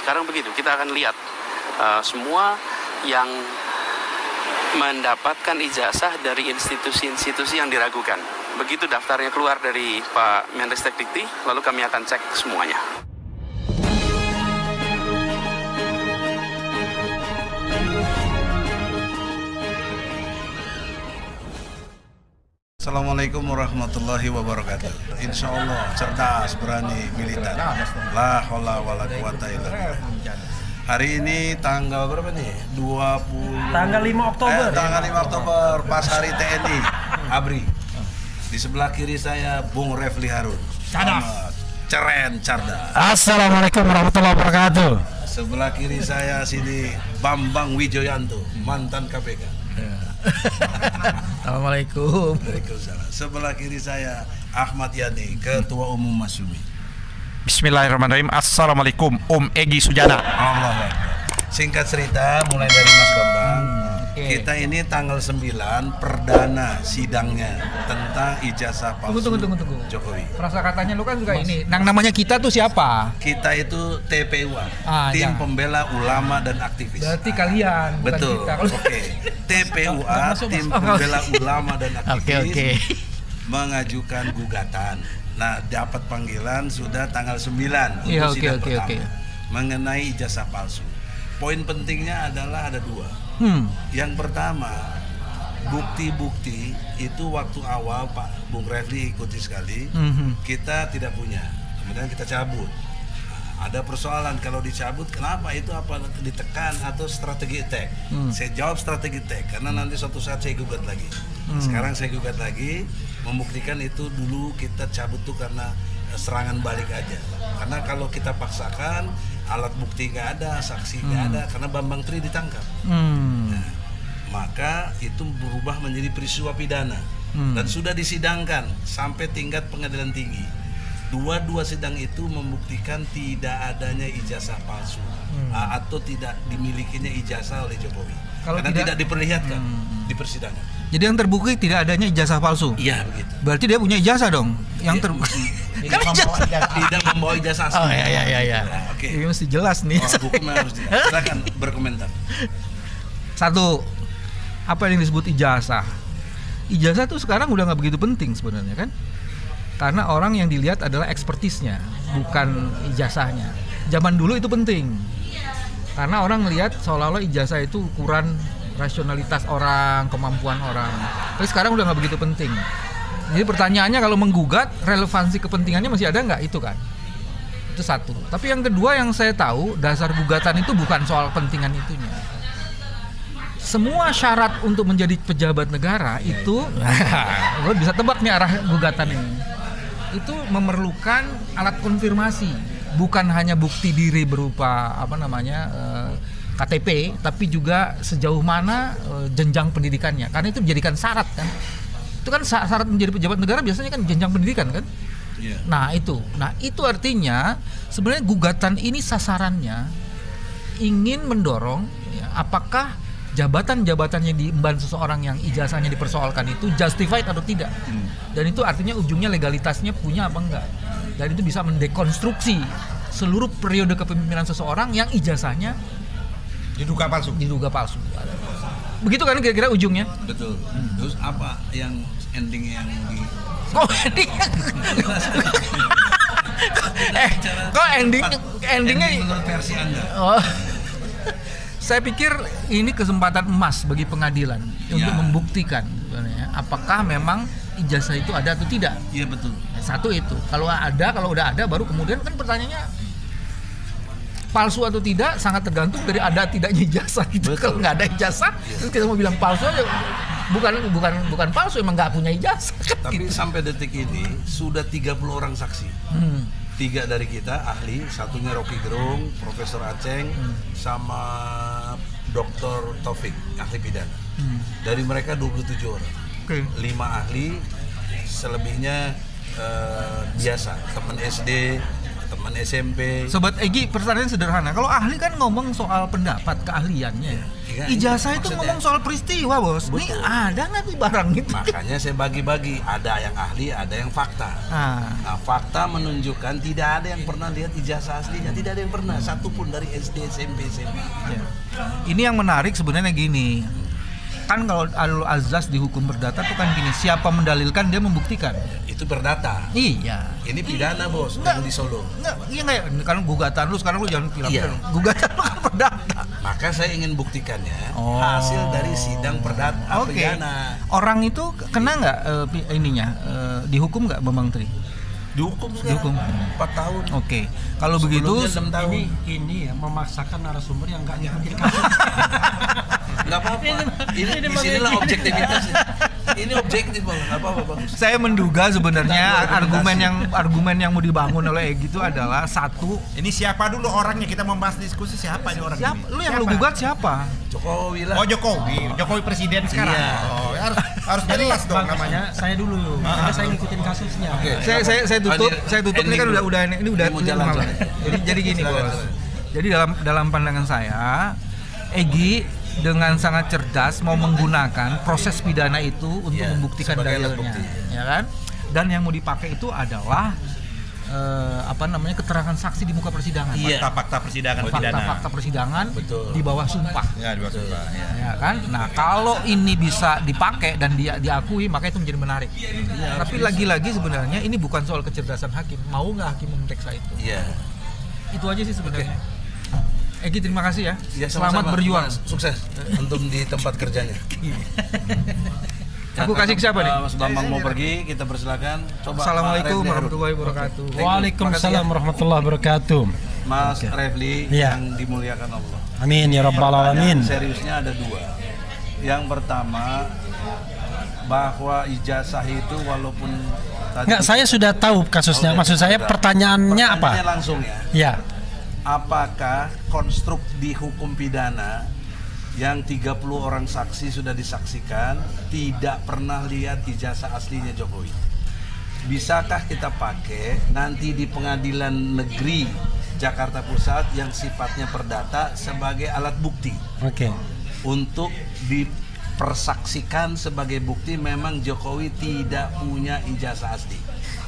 sekarang begitu. Kita akan lihat semua yang mendapatkan ijazah dari institusi-institusi yang diragukan. Begitu daftarnya keluar dari Pak Menristek Dikti, lalu kami akan cek semuanya. Assalamualaikum warahmatullahi wabarakatuh. Insya Allah cerdas, berani, militan. La haula wala quwata illa billah. Hari ini tanggal berapa nih? 20. Tanggal 5 Oktober. Tanggal 5 Oktober, pas hari TNI. Abri. Di sebelah kiri saya Bung Refli Harun. Ceren, cerdas. Assalamualaikum warahmatullahi wabarakatuh. Sebelah kiri saya sini Bambang Wijoyanto, mantan KPK. Assalamualaikum. Waalaikumsalam. Sebelah kiri saya Ahmad Yani, Ketua Umum Masyumi. Bismillahirrahmanirrahim. Assalamualaikum, Egi Sujana. Allah. Singkat cerita, mulai dari Mas Bambang, kita ini tanggal 9 perdana sidangnya tentang ijazah palsu. Tunggu. Jokowi. Frasa katanya lu kan juga ini. Namanya kita tuh siapa? Kita itu TPUA, Tim Pembela Ulama dan Aktivis. Berarti kalian, bukan betul. kita. Oke. TPUA, Tim Pembela Ulama dan Aktivis. Oke. Mengajukan gugatan. Nah, dapat panggilan sudah tanggal 9 Iya, untuk sidang oke. pertama mengenai ijazah palsu. Poin pentingnya adalah ada dua. Yang pertama, bukti-bukti itu waktu awal Pak Bung Refli ikuti sekali, kita tidak punya. Kemudian kita cabut. Ada persoalan kalau dicabut, kenapa itu apa ditekan atau strategi attack? Saya jawab strategi attack karena nanti suatu saat saya gugat lagi. Sekarang saya gugat lagi, membuktikan itu dulu kita cabut tuh karena serangan balik aja. Karena kalau kita paksakan, alat bukti nggak ada, saksi nggak ada, karena Bambang Tri ditangkap. Nah, maka itu berubah menjadi peristiwa pidana dan sudah disidangkan sampai tingkat pengadilan tinggi. Dua sidang itu membuktikan tidak adanya ijazah palsu atau tidak dimilikinya ijazah oleh Jokowi. Karena tidak diperlihatkan di persidangan. Jadi yang terbukti tidak adanya ijazah palsu. Iya begitu. Berarti dia punya ijazah dong. Yang terbukti tidak membawa ijazah asli. Oh ya. Nah, oke. Ini mesti jelas nih. Hukumnya harus jelas. Silakan berkomentar. Satu, apa yang disebut ijazah? Ijazah tuh sekarang udah nggak begitu penting sebenarnya kan? Karena orang yang dilihat adalah ekspertisnya, bukan ijazahnya. Zaman dulu itu penting. Karena orang melihat seolah-olah ijazah itu ukuran rasionalitas orang, kemampuan orang. Tapi sekarang udah nggak begitu penting. Jadi pertanyaannya kalau menggugat, relevansi kepentingannya masih ada nggak? Itu kan. Itu satu. Tapi yang kedua yang saya tahu, dasar gugatan itu bukan soal kepentingan itunya. Semua syarat untuk menjadi pejabat negara itu, lo bisa tebak nih arah gugatan ini. Itu memerlukan alat konfirmasi, bukan hanya bukti diri berupa KTP, tapi juga sejauh mana jenjang pendidikannya. Karena itu dijadikan syarat kan. Itu kan syarat menjadi pejabat negara biasanya kan jenjang pendidikan kan. Yeah. Nah itu artinya sebenarnya gugatan ini sasarannya ingin mendorong ya, apakah jabatan-jabatan yang diemban seseorang yang ijazahnya dipersoalkan itu justified atau tidak. Dan itu artinya ujungnya legalitasnya punya apa enggak. Dan itu bisa mendekonstruksi seluruh periode kepemimpinan seseorang yang ijazahnya Diduga palsu. Begitu kan kira-kira ujungnya? Betul. Terus apa yang ending yang di kok endingnya menurut versi Anda? Oh. Saya pikir ini kesempatan emas bagi pengadilan untuk membuktikan sebenarnya apakah memang ijazah itu ada atau tidak. Iya betul. Satu itu. Kalau udah ada baru kemudian kan pertanyaannya palsu atau tidak sangat tergantung dari ada tidaknya ijazah gitu. Kalau nggak ada ijazah, terus kita mau bilang palsu aja bukan palsu, emang nggak punya ijazah. Tapi sampai detik ini sudah 30 orang saksi. 3 dari kita ahli, satunya Rocky Gerung, Profesor Aceng, sama Dr. Taufik, ahli pidana. Dari mereka 27 orang. 5 ahli, selebihnya biasa, teman SD, teman SMP. Sobat Egi, pertanyaan sederhana. Kalau ahli kan ngomong soal pendapat keahliannya. Ya, ijazah itu maksudnya. ngomong soal peristiwa, Bos. Ini Betul. ada nggak nih barang itu? Makanya saya bagi-bagi, ada yang ahli, ada yang fakta. Nah, fakta menunjukkan tidak ada yang pernah lihat ijazah aslinya, tidak ada yang pernah, satupun dari SD, SMP, SMA. Ya. Ini yang menarik sebenarnya gini. Kan kalau alul azas di hukum perdata tuh kan gini, siapa mendalilkan dia membuktikan. Itu perdata. Iya. Ini pidana, Bos, Enggak. yang di Solo. Enggak, kan gugatan lu sekarang lu jangan bilang Iya. gugatan lu kan perdata. Maka saya ingin buktikannya Oh. hasil dari sidang perdata Oke. pidana. Orang itu kena nggak dihukum nggak Bambang Tri? Dihukum sekarang Dihukum. 4 tahun. Oke. Kalau begitu Sebelumnya 6 tahun. Ini ya memaksakan narasumber yang nggak ngikutin kasus. Nggak apa-apa. Ini disinilah objektivitasnya. Ini objektif, Bang. Nggak apa-apa, bagus. saya menduga sebenarnya Kita argumen yang mau dibangun oleh Egy itu adalah satu, Ini siapa dulu orangnya? Kita membahas diskusi siapa ini orang siapa ini? lu yang lu gugat siapa? Jokowi lah. Oh, Jokowi presiden sekarang. Iya. Oh, harus jelas dong namanya. Saya dulu, karena saya ngikutin kasusnya. Oke. Saya tutup ini kan udah mau jalan malam. soalnya. Jadi gini, Silakan, Bos. silakan. Jadi dalam pandangan saya, Egy dengan sangat cerdas mau menggunakan proses pidana itu untuk Iya, membuktikan sebagai alat dalilnya, bukti. ya kan? Dan yang mau dipakai itu adalah keterangan saksi di muka persidangan. Iya. Fakta-fakta persidangan pidana. Fakta-fakta persidangan Betul. di bawah sumpah. Ya, di bawah sumpah, ya. Ya kan? Nah, kalau ini bisa dipakai dan dia diakui, maka itu menjadi menarik. Tapi lagi-lagi sebenarnya ini bukan soal kecerdasan hakim. Mau nggak hakim memeriksa itu? Iya. Itu aja sih sebenarnya. Egy, terima kasih ya. Ya, Selamat sama-sama. berjuang. Sukses antum di tempat kerjanya. Aku kasih ke siapa nih? Mas Bambang mau pergi, kita persilakan. Coba Assalamualaikum Pak Refli warahmatullahi wabarakatuh. Thank you. Waalaikumsalam warahmatullahi wabarakatuh. Mas Refli Iya. yang dimuliakan Allah. Amin ya rabbal alamin. Seriusnya ada 2. Yang pertama, bahwa ijazah itu walaupun tadi Enggak, saya sudah tahu kasusnya. Oke, Maksud saya sudah. pertanyaannya apa? Pertanyaannya langsung ya. Ya. Apakah konstruk di hukum pidana yang 30 orang saksi sudah disaksikan tidak pernah lihat ijazah aslinya Jokowi? Bisakah kita pakai nanti di pengadilan negeri Jakarta Pusat yang sifatnya perdata sebagai alat bukti Oke. untuk dipersaksikan sebagai bukti memang Jokowi tidak punya ijazah asli?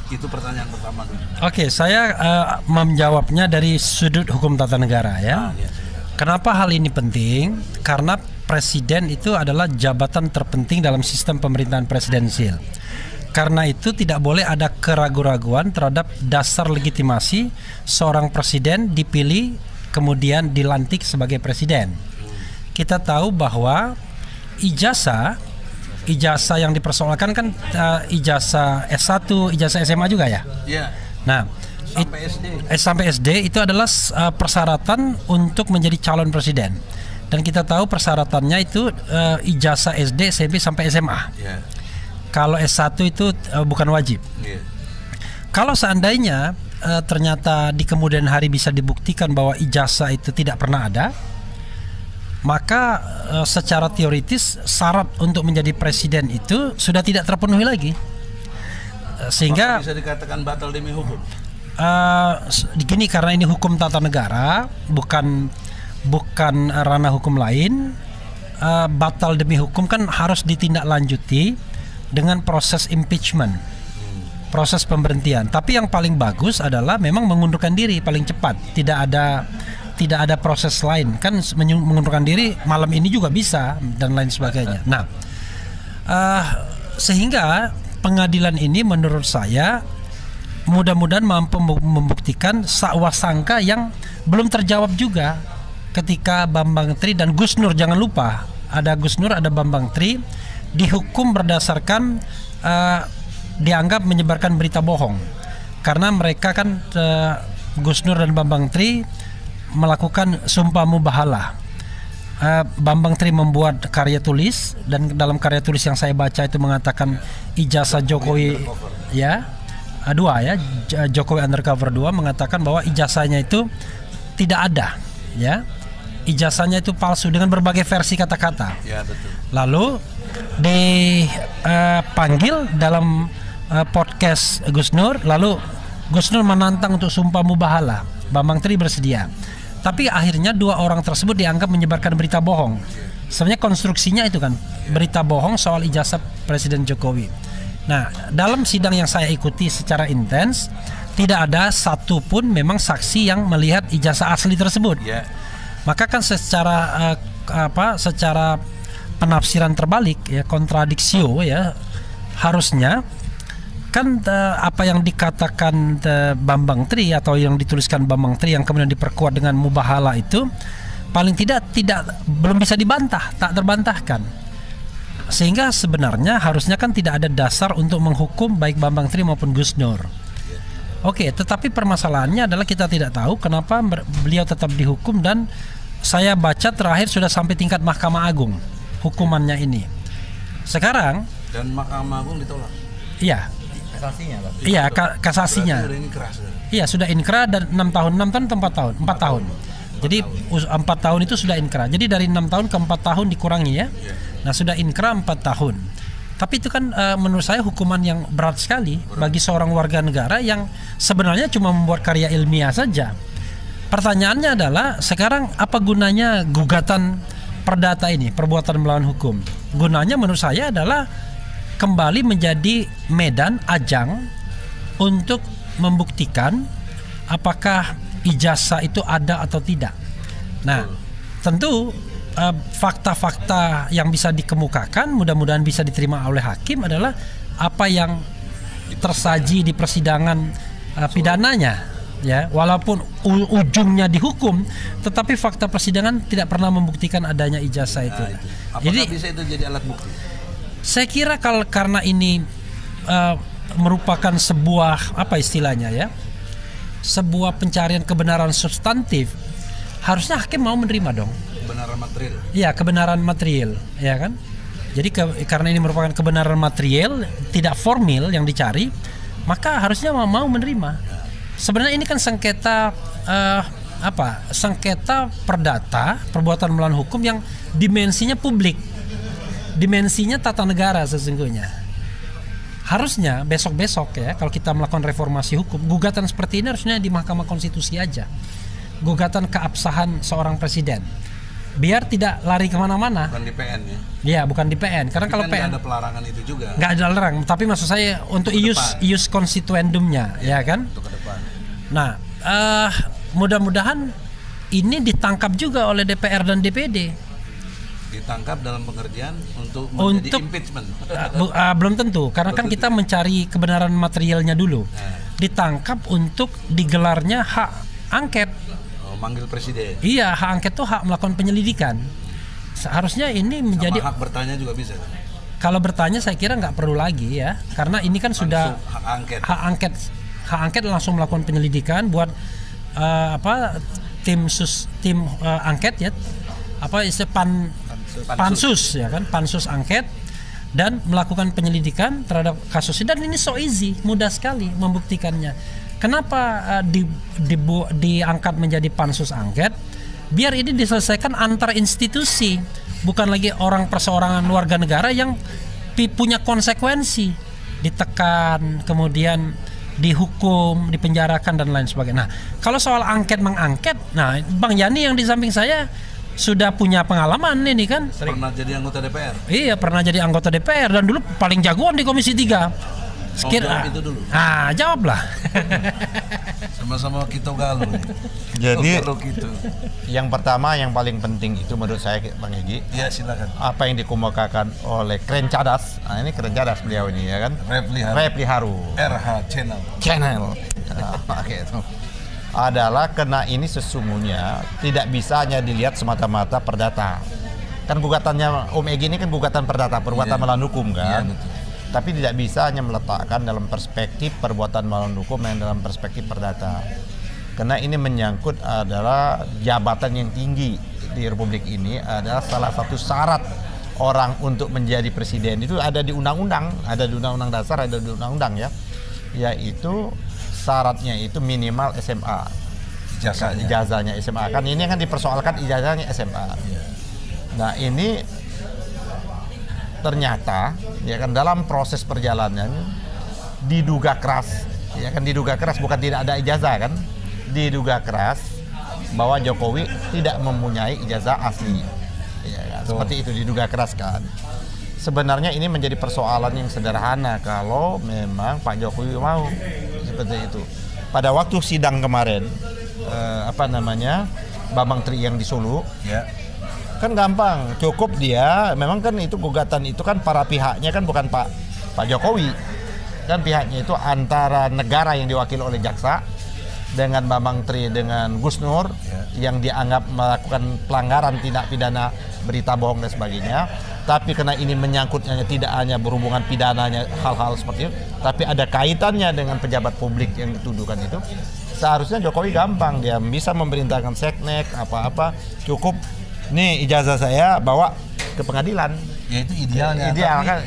Itu pertanyaan pertama dulu. Oke, saya menjawabnya dari sudut hukum tata negara ya. Iya. Kenapa hal ini penting? Karena presiden itu adalah jabatan terpenting dalam sistem pemerintahan presidensial. Karena itu tidak boleh ada keraguan-raguan terhadap dasar legitimasi seorang presiden dipilih kemudian dilantik sebagai presiden. Kita tahu bahwa ijazah yang dipersoalkan kan ijazah S1, ijazah SMA juga ya. Iya. Nah, Sampai SD. sampai SD itu adalah persyaratan untuk menjadi calon presiden. Dan kita tahu persyaratannya itu ijazah SD, SMP sampai SMA. Iya. Kalau S1 itu bukan wajib. Iya. Kalau seandainya ternyata di kemudian hari bisa dibuktikan bahwa ijazah itu tidak pernah ada, maka secara teoritis syarat untuk menjadi presiden itu sudah tidak terpenuhi lagi. Sehingga Maka bisa dikatakan batal demi hukum. gini, karena ini hukum tata negara, bukan ranah hukum lain, batal demi hukum kan harus ditindaklanjuti dengan proses impeachment, proses pemberhentian. Tapi yang paling bagus adalah memang mengundurkan diri paling cepat. Tidak ada proses lain, kan mengundurkan diri malam ini juga bisa dan lain sebagainya. Nah, sehingga pengadilan ini menurut saya mudah-mudahan mampu membuktikan sakwasangka yang belum terjawab juga ketika Bambang Tri dan Gus Nur. Jangan lupa ada Gus Nur, ada Bambang Tri dihukum berdasarkan dianggap menyebarkan berita bohong karena mereka kan Gus Nur dan Bambang Tri melakukan sumpah mubahalah. Bambang Tri membuat karya tulis dan dalam karya tulis yang saya baca itu mengatakan ijazah Jokowi ya dua ya, Jokowi Undercover 2 mengatakan bahwa ijazahnya itu tidak ada ya, ijazahnya itu palsu dengan berbagai versi kata-kata. Ya, betul. Lalu dipanggil dalam podcast Gus Nur, lalu Gus Nur menantang untuk sumpah mubahalah. Bambang Tri bersedia, tapi akhirnya 2 orang tersebut dianggap menyebarkan berita bohong. Sebenarnya konstruksinya itu kan berita bohong soal ijazah Presiden Jokowi. Nah, dalam sidang yang saya ikuti secara intens, tidak ada satupun memang saksi yang melihat ijazah asli tersebut. Maka kan secara secara penafsiran terbalik ya, kontradiksio ya, harusnya kan apa yang dikatakan Bambang Tri atau yang dituliskan Bambang Tri yang kemudian diperkuat dengan mubahala itu paling tidak belum bisa dibantah, tak terbantahkan. Sehingga sebenarnya harusnya kan tidak ada dasar untuk menghukum baik Bambang Tri maupun Gus Nur. Oke, tetapi permasalahannya adalah kita tidak tahu kenapa beliau tetap dihukum, dan saya baca terakhir sudah sampai tingkat Mahkamah Agung hukumannya ini. Sekarang dan Mahkamah Agung ditolak. Iya. Kasasinya, Pak. Iya, kasasinya. Berarti ini keras. Iya, sudah inkra dan 6 tahun atau 4 tahun? 4 tahun. Jadi 4 tahun itu sudah inkra. Jadi dari 6 tahun ke 4 tahun dikurangi ya. Nah, sudah inkra 4 tahun. Tapi itu kan menurut saya hukuman yang berat sekali bagi seorang warga negara yang sebenarnya cuma membuat karya ilmiah saja. Pertanyaannya adalah sekarang apa gunanya gugatan perdata ini, perbuatan melawan hukum? Gunanya menurut saya adalah kembali menjadi medan ajang untuk membuktikan apakah ijazah itu ada atau tidak. Nah, tentu fakta-fakta yang bisa dikemukakan mudah-mudahan bisa diterima oleh hakim adalah apa yang tersaji di persidangan pidananya, ya, walaupun ujungnya dihukum, tetapi fakta persidangan tidak pernah membuktikan adanya ijazah itu. Apakah Jadi bisa itu jadi alat bukti? saya kira karena ini merupakan sebuah apa istilahnya ya, sebuah pencarian kebenaran substantif, harusnya hakim mau menerima dong. Kebenaran material. Iya, kebenaran material, ya kan? Jadi karena ini merupakan kebenaran material, tidak formil yang dicari, maka harusnya mau menerima. Sebenarnya ini kan sengketa sengketa perdata, perbuatan melawan hukum yang dimensinya publik. Dimensinya tata negara sesungguhnya. Harusnya besok-besok ya, kalau kita melakukan reformasi hukum, gugatan seperti ini harusnya di Mahkamah Konstitusi aja. Gugatan keabsahan seorang presiden, biar tidak lari kemana-mana. Bukan di PN ya? Iya, bukan di PN. Karena kalau kan PN ada pelarangan itu juga. nggak ada larang. Tapi maksud saya untuk ius constituendumnya, ya kan? Untuk ke depan. Nah, mudah-mudahan ini ditangkap juga oleh DPR dan DPD. Ditangkap dalam pengertian untuk menjadi impeachment. Belum tentu, karena kan kita mencari kebenaran materialnya dulu. Ditangkap untuk digelarnya hak angket. Manggil presiden. Iya, hak angket itu hak melakukan penyelidikan. Seharusnya ini menjadi hak bertanya juga bisa. Kalau bertanya saya kira nggak perlu lagi ya, karena ini kan langsung sudah hak angket langsung melakukan penyelidikan buat tim angket ya, pansus ya kan, pansus angket, dan melakukan penyelidikan terhadap kasus ini. Dan ini so easy, mudah sekali membuktikannya. Kenapa diangkat menjadi pansus angket? Biar ini diselesaikan antar institusi, bukan lagi orang perseorangan warga negara yang punya konsekuensi, ditekan, kemudian dihukum, dipenjarakan dan lain sebagainya. Nah, kalau soal angket mengangket, nah Bang Yani yang di samping saya sudah punya pengalaman ini kan. Pernah jadi anggota DPR. Iya, pernah jadi anggota DPR dan dulu paling jagoan di Komisi 3. Jawab itu dulu. Jawablah. Sama-sama kita galau. Jadi gitu. Yang pertama yang paling penting itu menurut saya Bang Egy. Ya, silakan. Apa yang dikemukakan oleh Keren Cadas. Nah, ini Keren Cadas beliau ini ya kan. Repli Haru. RH Channel. Itu adalah karena ini sesungguhnya tidak bisa hanya dilihat semata-mata perdata. Kan gugatannya Om Egy ini kan gugatan perdata, perbuatan melawan hukum kan. Iya, betul. Tapi tidak bisa hanya meletakkan dalam perspektif perbuatan melawan hukum yang dalam perspektif perdata. Karena ini menyangkut adalah jabatan yang tinggi di Republik ini, adalah salah satu syarat orang untuk menjadi presiden itu ada di undang-undang, ada di undang-undang dasar, ada di undang-undang ya. Yaitu syaratnya itu minimal SMA. Ijazahnya SMA. Kan ini kan dipersoalkan ijazahnya SMA. Nah, ini ternyata ya kan dalam proses perjalanan diduga keras, ya kan diduga keras, bukan tidak ada ijazah kan, diduga keras bahwa Jokowi tidak mempunyai ijazah asli, Ya, kan? Seperti itu diduga keras kan. Sebenarnya ini menjadi persoalan yang sederhana kalau memang Pak Jokowi mau seperti itu. Pada waktu sidang kemarin, Bambang Tri yang di Solo, Ya. kan gampang, cukup dia. Memang kan itu gugatan itu kan para pihaknya kan bukan Pak Jokowi, kan pihaknya itu antara negara yang diwakili oleh jaksa dengan Bambang Tri dengan Gus Nur yang dianggap melakukan pelanggaran tindak pidana berita bohong dan sebagainya. Tapi karena ini menyangkutnya tidak hanya berhubungan pidananya hal-hal seperti itu, tapi ada kaitannya dengan pejabat publik yang dituduhkan itu, seharusnya Jokowi gampang, dia bisa memerintahkan seknek apa-apa, cukup nih ijazah saya bawa ke pengadilan. Ya itu idealnya. Ideal tapi kan?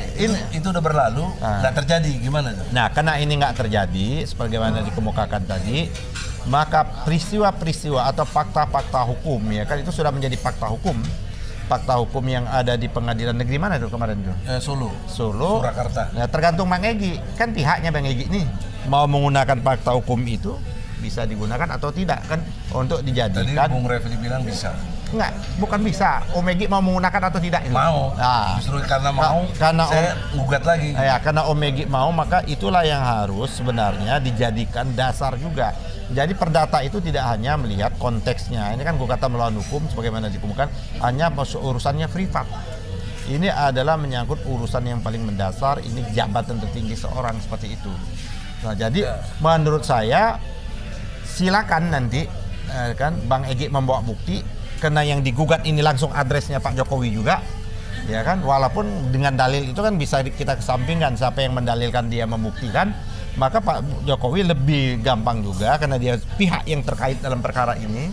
Itu udah berlalu, nggak terjadi, gimana tuh? Nah, karena ini nggak terjadi sebagaimana dikemukakan tadi, maka peristiwa-peristiwa atau fakta-fakta hukum ya kan itu sudah menjadi fakta hukum. Fakta hukum yang ada di pengadilan negeri mana itu kemarin tuh? Solo. Surakarta. Nah, tergantung Bang Egy. Kan pihaknya Bang Egy nih mau menggunakan fakta hukum itu bisa digunakan atau tidak kan untuk dijadikan. Tadi Bung Refli bilang bisa. Enggak, bukan bisa. Om Egy mau menggunakan atau tidak itu? Mau. Nah, Justru karena mau, saya gugat lagi. Ya, karena Om Egy mau, maka itulah yang harus sebenarnya dijadikan dasar juga. Jadi perdata itu tidak hanya melihat konteksnya. Ini kan gugatan melawan hukum sebagaimana dikemukakan, hanya urusannya privat. Ini adalah menyangkut urusan yang paling mendasar, ini jabatan tertinggi seorang seperti itu. Nah, jadi menurut saya silakan nanti kan Bang Egy membawa bukti karena yang digugat ini langsung adresnya Pak Jokowi juga. Ya kan, walaupun dengan dalil itu kan bisa kita kesampingkan siapa yang mendalilkan dia membuktikan. Maka Pak Jokowi lebih gampang juga karena dia pihak yang terkait dalam perkara ini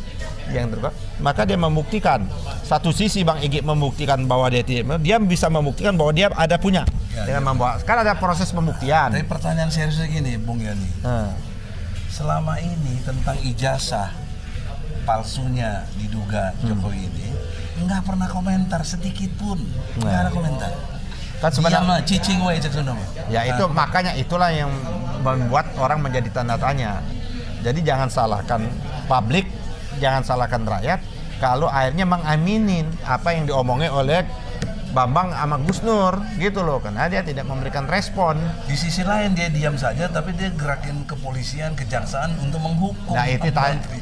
maka dia membuktikan. Satu sisi Bang Egy membuktikan bahwa dia bisa membuktikan bahwa dia ada punya dengan membawa. Sekarang ada proses pembuktian. Tapi pertanyaan seriusnya gini, Bung Yani. Selama ini tentang ijazah palsunya diduga Jokowi ini nggak pernah komentar sedikit pun, nggak ada komentar. Kan sebenarnya cicing wae cek sono. Ya itu makanya itulah yang membuat orang menjadi tanda tanya. Jadi jangan salahkan publik, jangan salahkan rakyat kalau akhirnya mengaminin apa yang diomongin oleh Bambang sama Gus Nur gitu loh, karena dia tidak memberikan respon. Di sisi lain dia diam saja tapi dia gerakin kepolisian, kejaksaan untuk menghukum. Nah itu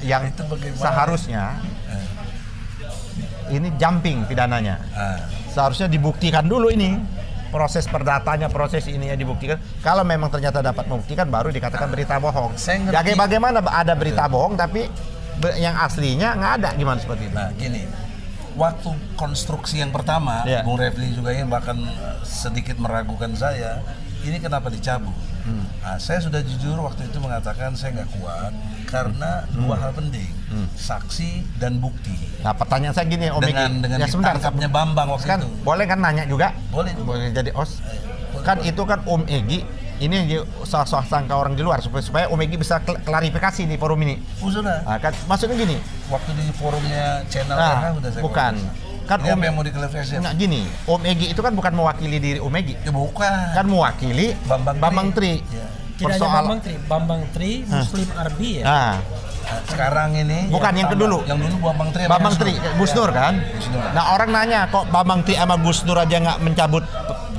yang itu seharusnya ini jumping pidananya. Seharusnya dibuktikan dulu ini. Proses perdatanya, proses ini ya dibuktikan. Kalau memang ternyata dapat membuktikan, baru dikatakan berita bohong. Jadi bagaimana ada berita bohong tapi yang aslinya nggak ada, gimana seperti itu? Nah gini, waktu konstruksi yang pertama, Bung Refli juga yang bahkan sedikit meragukan saya, ini kenapa dicabut? Nah, saya sudah jujur waktu itu mengatakan saya nggak kuat karena dua hal penting, saksi dan bukti. Nah pertanyaan saya gini, Om Egy, dengan ya sebentar, ditangkapnya Bambang waktu kan, itu. Boleh kan nanya juga? Boleh jadi os. Kan itu kan Om Egy, ini sangka orang di luar supaya Om Egy bisa klarifikasi di forum ini. Sudah. Nah, kan maksudnya gini. Waktu di forumnya channel udah saya bukan. Kan Om yang mau diklarifikasi. Nah gini, Om Egy itu kan bukan mewakili diri Om Egy. Ya bukan. Kan mewakili Bambang Tri. Ya. Tidak hanya Bambang Tri, Muslim Arbi ya. Nah, sekarang ini bukan yang kedulu. Yang dulu Bambang Tri, Gus Nur kan. Nah orang nanya kok Bambang Tri sama Gus Nur aja nggak mencabut,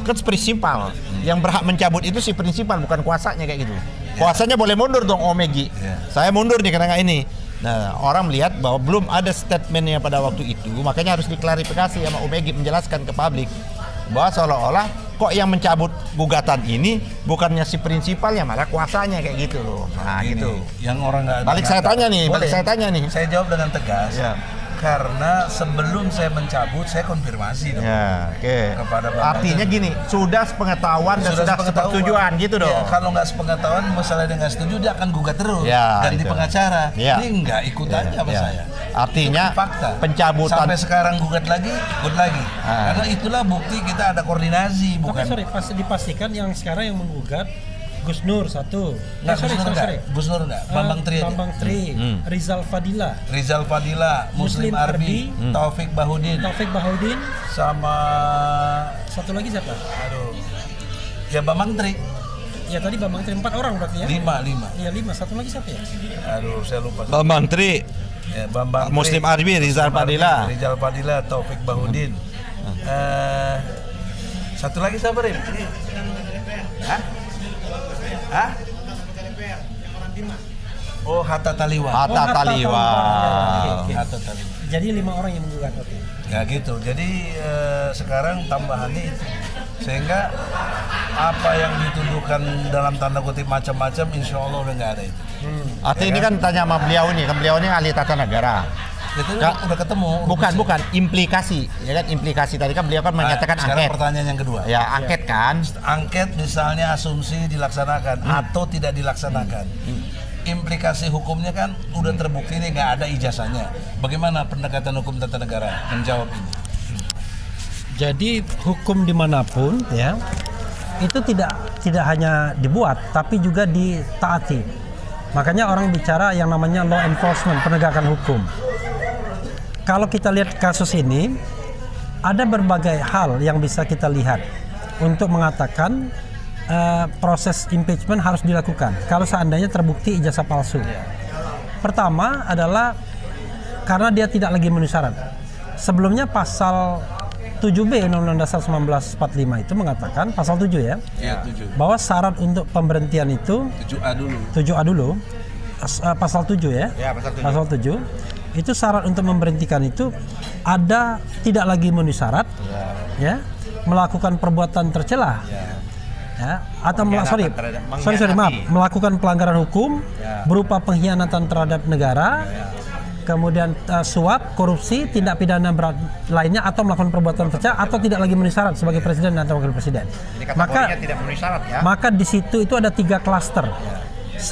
kan prinsipal. Yang berhak mencabut itu si prinsipal, bukan kuasanya kayak gitu. Kuasanya boleh mundur dong Om Egy. Saya mundur nih karena nggak ini. Nah orang melihat bahwa belum ada statementnya pada waktu itu, makanya harus diklarifikasi sama Om Egy, menjelaskan ke publik bahwa seolah-olah kok yang mencabut gugatan ini bukannya si prinsipalnya, malah kuasanya kayak gitu loh. Nah gini, gitu. Yang orang nggak. Balik saya tanya nih. Saya jawab dengan tegas. Karena sebelum saya mencabut, saya konfirmasi dong. Kepada Bambang. Artinya gini, sudah sepengetahuan dan sudah sepersetujuan gitu dong. Kalau nggak sepengetahuan, masalahnya nggak setuju, dia akan gugat terus. Ganti pengacara. Ini nggak ikut aja sama saya. Artinya fakta. Pencabutan. Sampai sekarang gugat lagi. Karena itulah bukti kita ada koordinasi. Bukan. Tapi pasti dipastikan yang sekarang yang menggugat Gus Nur satu. Gus Nur enggak. Bambang Tri. Rizal Fadila, Muslim Arbi, Taufik Bahudin, sama sama satu lagi siapa? Ya Bambang Tri. Ya tadi Bambang Tri 4 orang berarti ya? 5. Iya 5, satu lagi siapa ya? Aduh, saya lupa. Bambang Tri, Ya, Bambang Muslim Tri, Arbi, Rizal Padilla. Rizal Padilla, Taufik Bahudin. Satu lagi siapa, Rim? Hah? Oh, Hatta Taliwa. Hatta Taliwa. Oke. Hatta Taliwa. Jadi 5 orang yang menggugat. Oke. Ya gitu. Jadi sekarang tambahannya itu, sehingga apa yang dituduhkan dalam tanda kutip macam-macam, insya Allah udah nggak ada itu. Artinya ini kan tanya sama beliau ini, kan beliau ini ahli tata negara. Itu Ka- udah ketemu. Bukan implikasi, ya kan implikasi tadi kan beliau kan menyatakan Sekarang angket. pertanyaan yang kedua. Ya angket kan. Angket misalnya asumsi dilaksanakan atau tidak dilaksanakan. Implikasi hukumnya kan udah terbukti nih nggak ada ijazahnya. Bagaimana pendekatan hukum tata negara menjawab ini? Jadi hukum dimanapun ya itu tidak hanya dibuat tapi juga ditaati. Makanya orang bicara yang namanya law enforcement, penegakan hukum. Kalau kita lihat kasus ini, ada berbagai hal yang bisa kita lihat untuk mengatakan proses impeachment harus dilakukan kalau seandainya terbukti ijazah palsu. Pertama adalah karena dia tidak lagi memenuhi syarat. Sebelumnya pasal 7B Undang-Undang Dasar 1945 itu mengatakan, pasal 7 ya, Ya, 7. bahwa syarat untuk pemberhentian itu 7A dulu. 7A dulu, pasal 7 ya, Ya, pasal 7. pasal 7 itu syarat untuk memberhentikan itu ada tidak lagi memenuhi syarat, ya, melakukan perbuatan tercela, ya, atau melakukan pelanggaran hukum berupa pengkhianatan terhadap negara, kemudian suap, korupsi, tindak pidana berat lainnya, atau melakukan perbuatan tercela atau tidak lagi memenuhi syarat sebagai presiden atau wakil presiden. Maka tidak memenuhi syarat ya. maka di situ itu ada 3 klaster. 1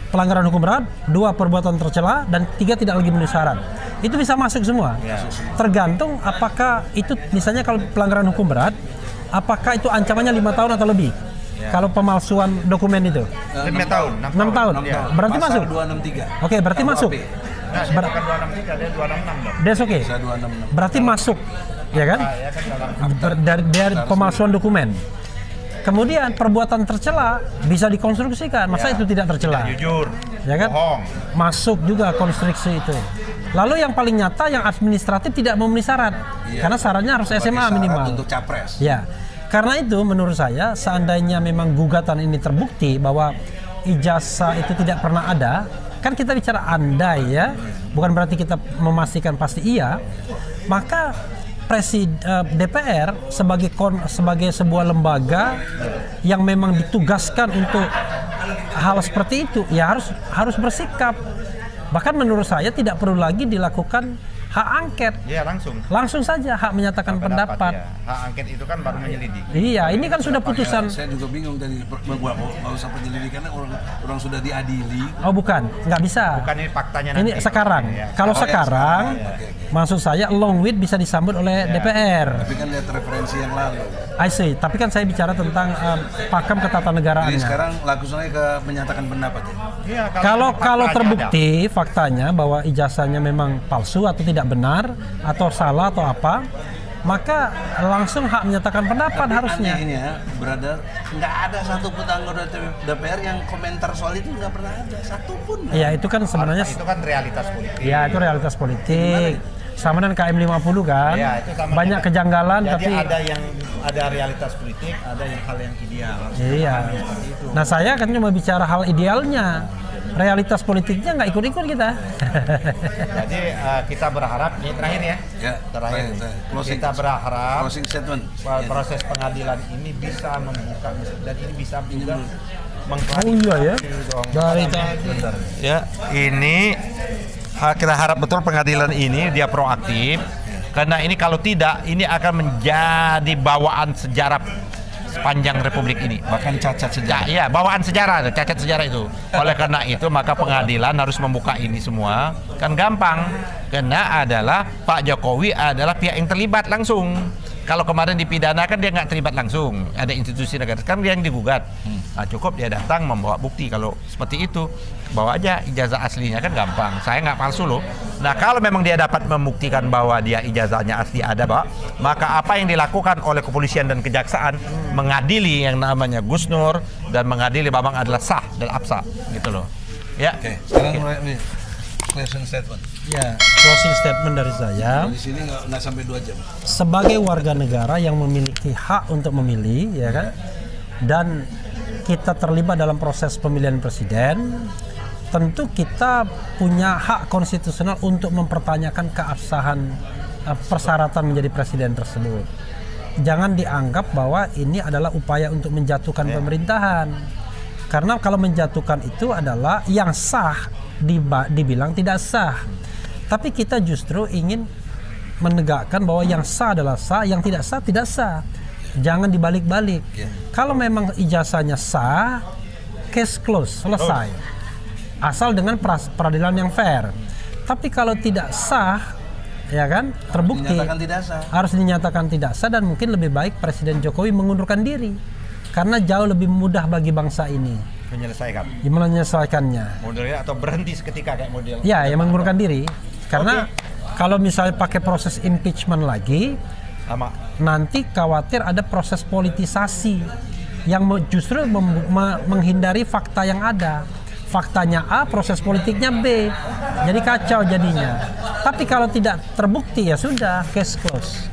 pelanggaran hukum berat, 2 perbuatan tercela, dan 3 tidak lagi memenuhi syarat. Itu bisa masuk semua. Tergantung apakah itu, misalnya kalau pelanggaran hukum berat, apakah itu ancamannya 5 tahun atau lebih. Kalau pemalsuan dokumen itu 5 tahun. 6 tahun. Berarti Pasal masuk. 263. Oke, berarti masuk. Nah, bukan 263, dia 266 dong. That's oke. Pasal 266. Berarti masuk, ya kan? Dari pemalsuan dokumen. Kemudian perbuatan tercela bisa dikonstruksikan. Masa itu tidak tercela? Jujur. Ya kan? Bohong. Masuk juga konstruksi itu. Lalu yang paling nyata yang administratif tidak memenuhi syarat. Karena syaratnya harus Sebagai SMA syarat minimal. untuk capres. Ya. Karena itu menurut saya seandainya memang gugatan ini terbukti bahwa ijazah itu tidak pernah ada, kan kita bicara andai ya, bukan berarti kita memastikan pasti iya, maka DPR sebagai sebuah lembaga yang memang ditugaskan untuk hal seperti itu ya harus bersikap. Bahkan menurut saya tidak perlu lagi dilakukan hak angket. Iya, Langsung saja hak menyatakan pendapat. Ya. Hak angket itu kan baru menyelidiki. Iya, ini kan sudah putusan. Saya juga bingung tadi nggak usah penyelidikan, orang sudah diadili. Oh bukan, nggak bisa. Bukan ini faktanya Ini nanti. sekarang. Ya. Kalau sekarang, Oke. maksud saya long with bisa disambut oleh DPR. Tapi kan lihat referensi yang lalu. I see. Tapi kan saya bicara tentang pakam Jadi ketatanegaraan. sekarang langsung aja ke menyatakan pendapat ya. Iya, Kalau faktanya terbukti faktanya bahwa ijazahnya memang palsu atau tidak benar atau salah atau apa, maka langsung hak menyatakan pendapat harusnya. Anehnya, brother, nggak ada satupun anggota DPR yang komentar soal itu, nggak pernah ada satupun. Ya itu kan sebenarnya itu kan realitas politik. ya itu realitas politik. Sama dengan KM 50 kan. Ya, itu sama banyak dengan- kejanggalan Jadi tapi ada realitas politik, ada yang hal yang ideal. iya. Nah saya kan cuma bicara hal idealnya. Realitas politiknya nggak ikut-ikut kita. Jadi kita berharap ini terakhir ya. Ya, Terakhir. closing. Kita berharap Closing statement. proses pengadilan ini bisa membuka dan ini bisa juga Oh iya ya. Dari ya ini kita harap betul pengadilan ini dia proaktif karena ini kalau tidak ini akan menjadi bawaan sejarah sepanjang Republik ini. Bahkan cacat sejarah. Ya, bawaan sejarah, cacat sejarah itu. Oleh karena itu maka pengadilan harus membuka ini semua. Kan gampang. Karena adalah Pak Jokowi adalah pihak yang terlibat langsung. Kalau kemarin dipidana kan dia nggak terlibat langsung, ada institusi negara, kan dia yang digugat. Nah, cukup dia datang membawa bukti. Kalau seperti itu, bawa aja ijazah aslinya, kan gampang. Saya nggak palsu loh. Nah, kalau memang dia dapat membuktikan bahwa dia ijazahnya asli ada, Pak, maka apa yang dilakukan oleh kepolisian dan kejaksaan mengadili yang namanya Gus Nur dan mengadili Bambang adalah sah dan absah, gitu loh. Ya. Oke, sekarang ini closing statement. Ya, closing statement dari saya. Di sini nggak sampai 2 jam. Sebagai warga negara yang memiliki hak untuk memilih, ya kan, dan kita terlibat dalam proses pemilihan presiden, tentu kita punya hak konstitusional untuk mempertanyakan keabsahan persyaratan menjadi presiden tersebut. Jangan dianggap bahwa ini adalah upaya untuk menjatuhkan pemerintahan, karena kalau menjatuhkan itu adalah yang sah dibilang tidak sah. Tapi kita justru ingin menegakkan bahwa yang sah adalah sah, yang tidak sah tidak sah. Jangan dibalik-balik. Kalau memang ijazahnya sah, case close, selesai. Asal dengan peradilan yang fair. Tapi kalau tidak sah, ya kan, terbukti harus dinyatakan tidak sah, dan mungkin lebih baik Presiden Jokowi mengundurkan diri. Karena jauh lebih mudah bagi bangsa ini menyelesaikannya. Modelnya atau berhenti seketika kayak model. Ya, yang mengundurkan diri. Karena kalau misalnya pakai proses impeachment lagi, nanti khawatir ada proses politisasi yang justru menghindari fakta yang ada. Faktanya A, proses politiknya B. Jadi kacau jadinya. Tapi kalau tidak terbukti, ya sudah, case close.